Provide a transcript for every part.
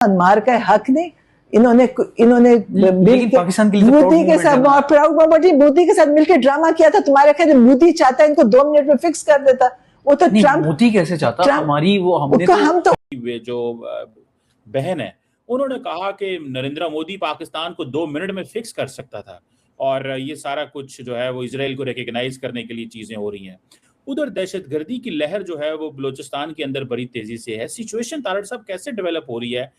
मार का हक नहीं। इन्होंने पाकिस्तान के लिए मोदी के साथ प्राउड मोमेंट मोदी के साथ मिलकर ड्रामा किया था। तुम्हारे ख्याल मोदी चाहता है इनको 2 मिनट में फिक्स कर देता? वो तो ट्रम्प, मोदी कैसे चाहता? हमारी वो हमने तो हम तो वे जो बहन है उन्होंने कहा कि नरेंद्र मोदी पाकिस्तान को 2 मिनट में फिक्स कर सकता था और ये सारा कुछ जो है वो इजराइल को रिकग्नाइज करने के लिए चीजें हो रही हैं। उधर दहशतगर्दी की लहर जो है वो बलूचिस्तान के अंदर बड़ी तेजी से है। सिचुएशन तारड़ साहब कैसे डेवलप हो रही है?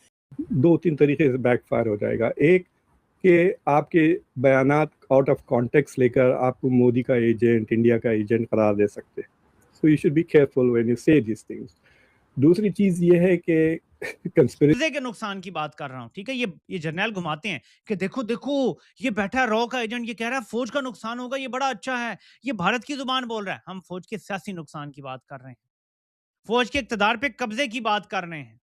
2-3 तरीके से बैकफायर हो जाएगा। एक कि आपके बयानात आउट ऑफ कॉन्टेक्स्ट लेकर आपको मोदी का एजेंट, इंडिया का एजेंट करार दे सकते, so you should be careful when you से दिस थिंग्स। दूसरी चीज ये है कि कंस्पिरेसी के नुकसान की बात कर रहा हूं, ठीक है। ये जर्नल घुमाते हैं कि देखो देखो ये बैठा रॉ का एजेंट, ये कह रहा है फौज का नुकसान होगा, ये बड़ा अच्छा है, ये भारत की जुबान बोल रहा है। हम फौज के सियासी नुकसान की बात कर रहे हैं, फौज के इक्तदार पे कब्जे की बात कर रहे हैं।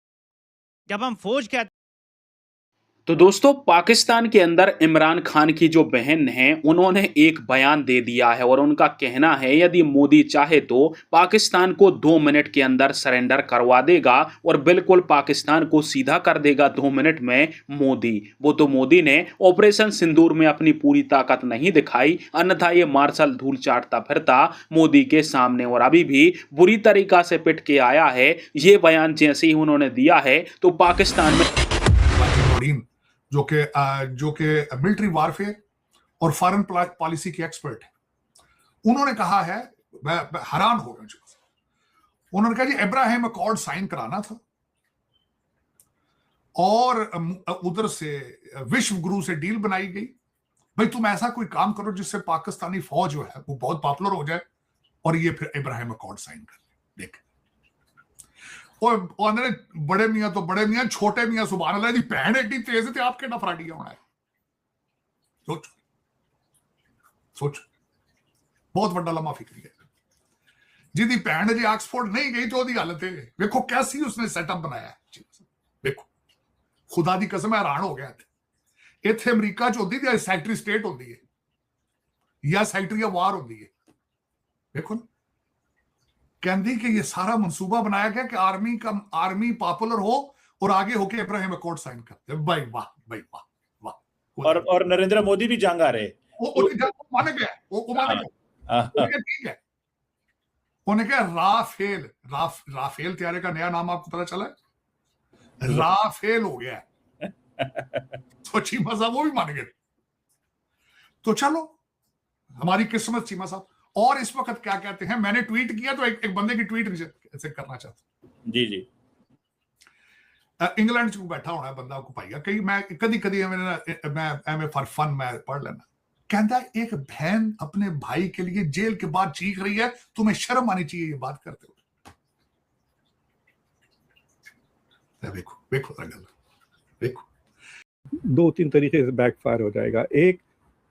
जब हम फौज कहते तो दोस्तों, पाकिस्तान के अंदर इमरान खान की जो बहन है उन्होंने एक बयान दे दिया है और उनका कहना है यदि मोदी चाहे तो पाकिस्तान को 2 मिनट के अंदर सरेंडर करवा देगा और बिल्कुल पाकिस्तान को सीधा कर देगा 2 मिनट में मोदी। वो तो मोदी ने ऑपरेशन सिंदूर में अपनी पूरी ताकत नहीं दिखाई, अन्यथा ये मार्शल धूल चाटता फिरता मोदी के सामने और अभी भी बुरी तरीका से पिट के आया है। ये बयान जैसे ही उन्होंने दिया है तो पाकिस्तान में जो कि मिलिट्री वारफेयर और फॉरेन पॉलिसी के एक्सपर्ट है, उन्होंने कहा है, मैं हैरान हो रहा हूं। उन्होंने कहा जी इब्राहिम अकॉर्ड साइन कराना था और उधर से विश्व गुरु से डील बनाई गई, भाई तुम ऐसा कोई काम करो जिससे पाकिस्तानी फौज जो है वो बहुत पॉपुलर हो जाए और ये फिर इब्राहिम अकॉर्ड साइन कर ले। देख और बड़े मियां तो बड़े मियां, छोटे मियां सुभान अल्लाह दी भैन एडी तेज ते आप केड़ा फराडिया होना है। सोच सोच, बहुत बड़ा लम्हा फिक्री है। जिदी भैन जी ऑक्सफोर्ड नहीं गई तो ओदी हालत है देखो कैसी उसने सेटअप बनाया है। देखो खुदा दी कसम हैरान हो गया। इत्थे अमरीका च होंदी दी सैक्रेटरी स्टेट होंदी है या सैक्रेटरी ऑफ वार होंदी है। देखो ना, कहती कि ये सारा मंसूबा बनाया गया कि आर्मी पॉपुलर हो और आगे होके इब्राहिम अकॉर्ड साइन करते। भाई वाह, भाई वाह वाह। और नरेंद्र मोदी भी जंग आ रहे, वो माने गया, वो माने गया, ठीक है। उन्हें क्या राफेल त्यारे का नया नाम आपको पता चला है? राफेल हो गया तो चीमा साहब वो भी मान गए। तो चलो हमारी किस्मत चीमा साहब। और इस वक्त क्या कहते हैं, मैंने ट्वीट किया तो एक बंदे की ट्वीट ऐसे करना चाहता हूं। जी जी, इंग्लैंड च बैठा होना बंदा को पाइया कई, मैं कदी मैं फॉर फन मैं पढ़ लेना। कहता है एक बहन अपने भाई के लिए जेल के बाद चीख रही है, तुम्हें शर्म आनी चाहिए ये बात करते हुए। देखो देखो देखो, 2-3 तरीके से बैकफायर हो जाएगा। एक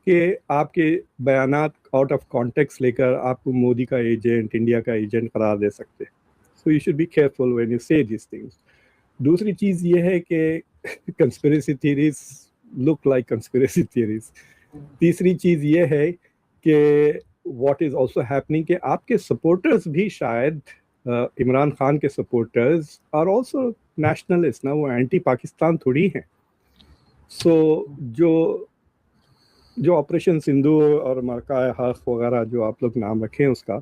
कि आपके बयानात आउट ऑफ कॉन्टेक्स्ट लेकर आपको मोदी का एजेंट, इंडिया का एजेंट करार दे सकते, so you should be careful when you से दिस थिंग्स। दूसरी चीज़ ये है कि conspiracy theories look like conspiracy theories. तीसरी चीज़ ये है कि व्हाट इज़ आल्सो हैपनिंग कि आपके सपोर्टर्स भी शायद इमरान खान के सपोर्टर्स आर आल्सो नेशनलिस्ट ना, वो एंटी पाकिस्तान थोड़ी हैं। सो जो ऑपरेशन सिंदूर और मरकाए हक वगैरह जो आप लोग नाम रखें उसका,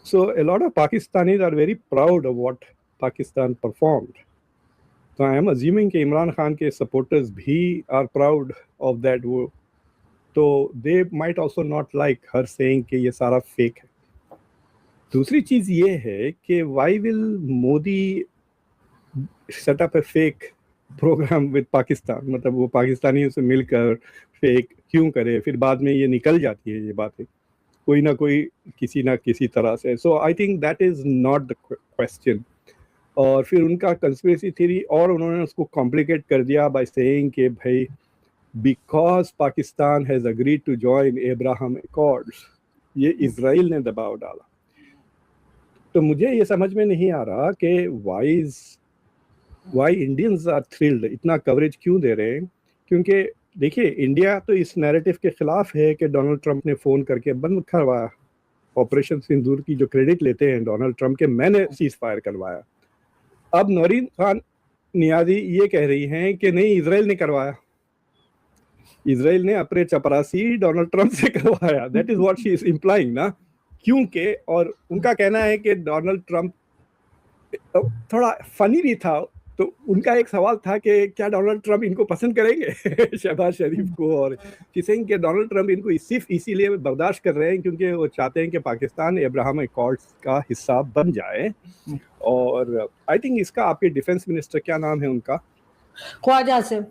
so a lot of Pakistanis are very proud of what Pakistan performed. तो आई एम अज्यूमिंग कि इमरान खान के सपोर्टर्स भी आर प्राउड ऑफ दैट। वो तो they might also not like her saying कि ये सारा फेक है। दूसरी चीज़ ये है कि why will Modi set up a fake program with Pakistan, मतलब वो पाकिस्तानियों से मिलकर फेक क्यों करे, फिर बाद में ये निकल जाती है ये बातें कोई ना कोई किसी ना किसी तरह से। So I think that is not the question. और फिर उनका कंस्पिरेसी थ्योरी और उन्होंने उसको कॉम्प्लिकेट कर दिया बाय सेइंग कि भाई because Pakistan has agreed to join Abraham accords, ये इजराइल ने दबाव डाला। तो मुझे ये समझ में नहीं आ रहा कि वाई इंडियंस आर थ्रिल्ड, इतना कवरेज क्यों दे रहे हैं। क्योंकि देखिए इंडिया तो इस नैरेटिव के खिलाफ है कि डोनाल्ड ट्रंप ने फ़ोन करके बंद करवाया ऑपरेशन सिंदूर की जो क्रेडिट लेते हैं डोनाल्ड ट्रंप के, मैंने सीज फायर करवाया। अब नौरीन खान नियाजी ये कह रही हैं कि नहीं, इजराइल ने करवाया, इजराइल ने अपने चपरासी डोनाल्ड ट्रंप से करवाया। That is what she is implying ना, क्योंकि और उनका कहना है कि डोनाल्ड ट्रंप थोड़ा फनी भी था। तो उनका एक सवाल था कि क्या डोनाल्ड ट्रंप इनको पसंद करेंगे शहबाज शरीफ को, और किसी कि डोनाल्ड ट्रंप इनको सिर्फ इसीलिए बर्दाश्त कर रहे हैं क्योंकि वो चाहते हैं कि पाकिस्तान अब्राहम अकॉर्ड्स का हिस्सा बन जाए। और आई थिंक इसका आपके डिफेंस मिनिस्टर, क्या नाम है उनका, ख्वाजा आसिफ,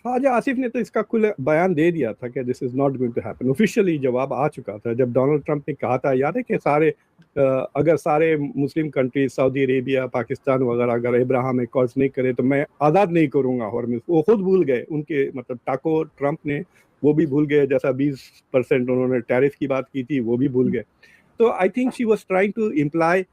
ख्वाजा आसिफ ने तो इसका कुल बयान दे दिया था कि this is not going to happen. Officially जवाब आ चुका था जब डोनाल्ड ट्रंप ने कहा था, याद है कि अगर सारे Muslim countries, Saudi Arabia, Pakistan वगैरह अगर अब्राहम अकॉर्ड्स नहीं करे तो मैं आज़ाद नहीं करूँगा। और वो खुद भूल गए, उनके मतलब टाको ट्रंप ने वो भी भूल गए, जैसा 20% उन्होंने टैरिफ की बात की थी वो भी भूल गए। तो I think she was trying to imply,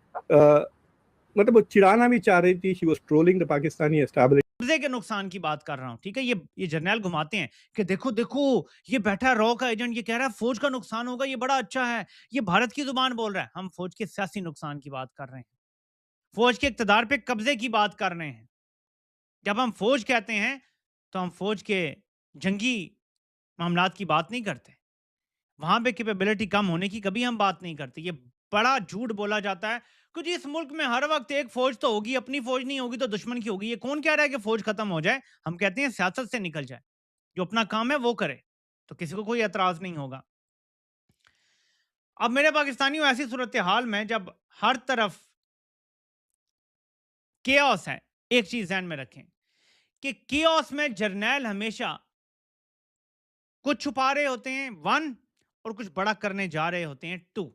मतलब वो चिढ़ाना भी चाह रही थी, she was trolling the Pakistani establishment. कब्जे के नुकसान की बात कर रहा हूं, ठीक है। ये जर्नैल घुमाते हैं कि देखो देखो ये बैठा है रॉ का एजेंट, ये कह रहा है फौज का नुकसान होगा, ये बड़ा अच्छा है, ये भारत की जुबान बोल रहा है। हम फौज के सियासी नुकसान की बात कर रहे हैं, फौज के इक्तदार पे कब्जे की बात कर रहे हैं। जब हम फौज कहते हैं तो हम फौज के जंगी मामलात की बात नहीं करते, वहां पे कैपेबिलिटी कम होने की कभी हम बात नहीं करते। ये बड़ा झूठ बोला जाता है कि जी इस मुल्क में हर वक्त एक फौज तो होगी, अपनी फौज नहीं होगी तो दुश्मन की होगी। ये कौन कह रहा है कि फौज खत्म हो जाए? हम कहते हैं सियासत से निकल जाए, जो अपना काम है वो करे, तो किसी को कोई एतराज नहीं होगा। अब मेरे पाकिस्तानियों, ऐसी सूरत हाल में जब हर तरफ केओस है, एक चीज ध्यान में रखें कि केओस में जर्नैल हमेशा कुछ छुपा रहे होते हैं 1, और कुछ बड़ा करने जा रहे होते हैं 2।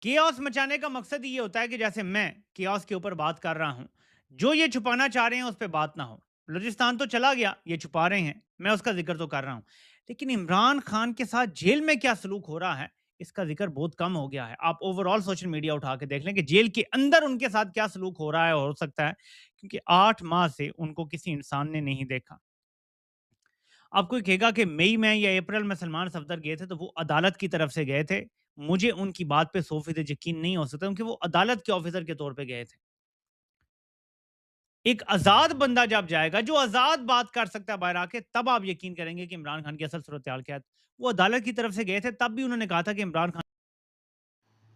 केओस मचाने का मकसद ये होता है कि जैसे मैं केओस के ऊपर बात कर रहा हूं, जो ये छुपाना चाह रहे हैं उस पर बात ना हो। बलूचिस्तान तो चला गया, ये छुपा रहे हैं, मैं उसका जिक्र तो कर रहा हूं, लेकिन इमरान खान के साथ जेल में क्या सलूक हो रहा है इसका जिक्र बहुत कम हो गया है। आप ओवरऑल सोशल मीडिया उठा के देख लें कि जेल के अंदर उनके साथ क्या सलूक हो रहा है। हो सकता है क्योंकि 8 माह से उनको किसी इंसान ने नहीं देखा। अब कोई कहेगा कि मई में या अप्रैल में सलमान सफदर गए थे तो वो अदालत की तरफ से गए थे। मुझे उनकी बात पे 100% यकीन नहीं हो सकता क्योंकि वो अदालत के ऑफिसर के तौर पे गए थे। एक आजाद बंदा जब जाएगा, जो आजाद बात कर सकता है बाहर आके, तब आप यकीन करेंगे कि इमरान खान की असल सूरत हाल क्या है। वो अदालत की तरफ से गए थे, तब भी उन्होंने कहा था कि इमरान खान।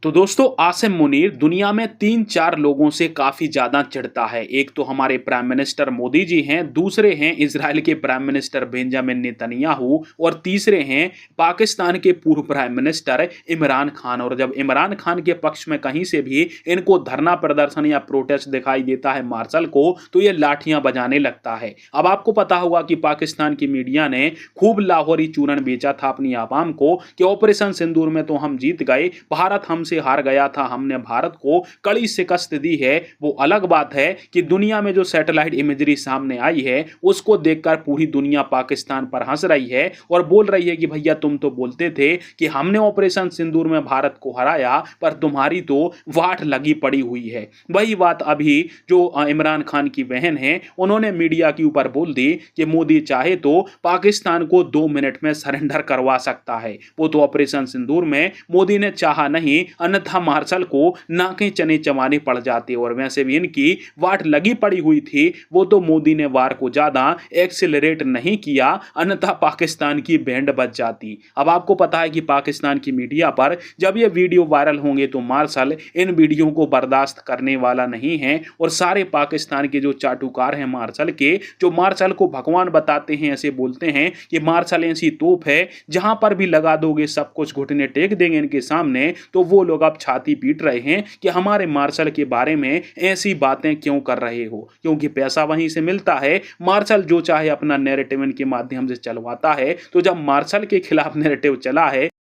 तो दोस्तों, आसिम मुनीर दुनिया में 3-4 लोगों से काफी ज्यादा चिढ़ता है। एक तो हमारे प्राइम मिनिस्टर मोदी जी हैं, दूसरे हैं इजराइल के प्राइम मिनिस्टर बेंजामिन नेतन्याहू, और तीसरे हैं पाकिस्तान के पूर्व प्राइम मिनिस्टर इमरान खान। और जब इमरान खान के पक्ष में कहीं से भी इनको धरना प्रदर्शन या प्रोटेस्ट दिखाई देता है मार्शल को, तो ये लाठियां बजाने लगता है। अब आपको पता होगा कि पाकिस्तान की मीडिया ने खूब लाहौरी चूरन बेचा था अपनी आवाम को कि ऑपरेशन सिंदूर में तो हम जीत गए, भारत हमसे हार गया था, हमने भारत को कड़ी शिकस्त दी है। वो अलग बात है कि दुनिया में जो सैटेलाइट इमेजरी सामने आई है उसको देखकर पूरी दुनिया पाकिस्तान पर हंस रही है और बोल रही है कि भैया तुम तो बोलते थे कि हमने ऑपरेशन सिंदूर में भारत को हराया, पर तुम्हारी तो वाट लगी पड़ी हुई है। वही बात अभी जो इमरान खान की बहन है उन्होंने मीडिया के ऊपर बोल दी कि मोदी चाहे तो पाकिस्तान को 2 मिनट में सरेंडर करवा सकता है। वो तो ऑपरेशन सिंदूर में मोदी ने चाहा नहीं, अन्यथा मार्शल को नाके चने चबाने पड़ जाते। और वैसे भी इनकी वाट लगी पड़ी हुई थी, वो तो मोदी ने वार को ज्यादा एक्सेलरेट नहीं किया, अन्यथा पाकिस्तान की बैंड बज जाती। अब आपको पता है कि पाकिस्तान की मीडिया पर जब ये वीडियो वायरल होंगे तो मार्शल इन वीडियो को बर्दाश्त करने वाला नहीं है। और सारे पाकिस्तान के जो चाटुकार हैं मार्शल के, जो मार्शल को भगवान बताते हैं, ऐसे बोलते हैं कि मार्शल ऐसी तोप है जहां पर भी लगा दोगे सब कुछ घुटने टेक देंगे इनके सामने, तो वो लोग अब छाती पीट रहे हैं कि हमारे मार्शल के बारे में ऐसी बातें क्यों कर रहे हो, क्योंकि पैसा वहीं से मिलता है। मार्शल जो चाहे अपना नैरेटिव इनके माध्यम से चलवाता है। तो जब मार्शल के खिलाफ नैरेटिव चला है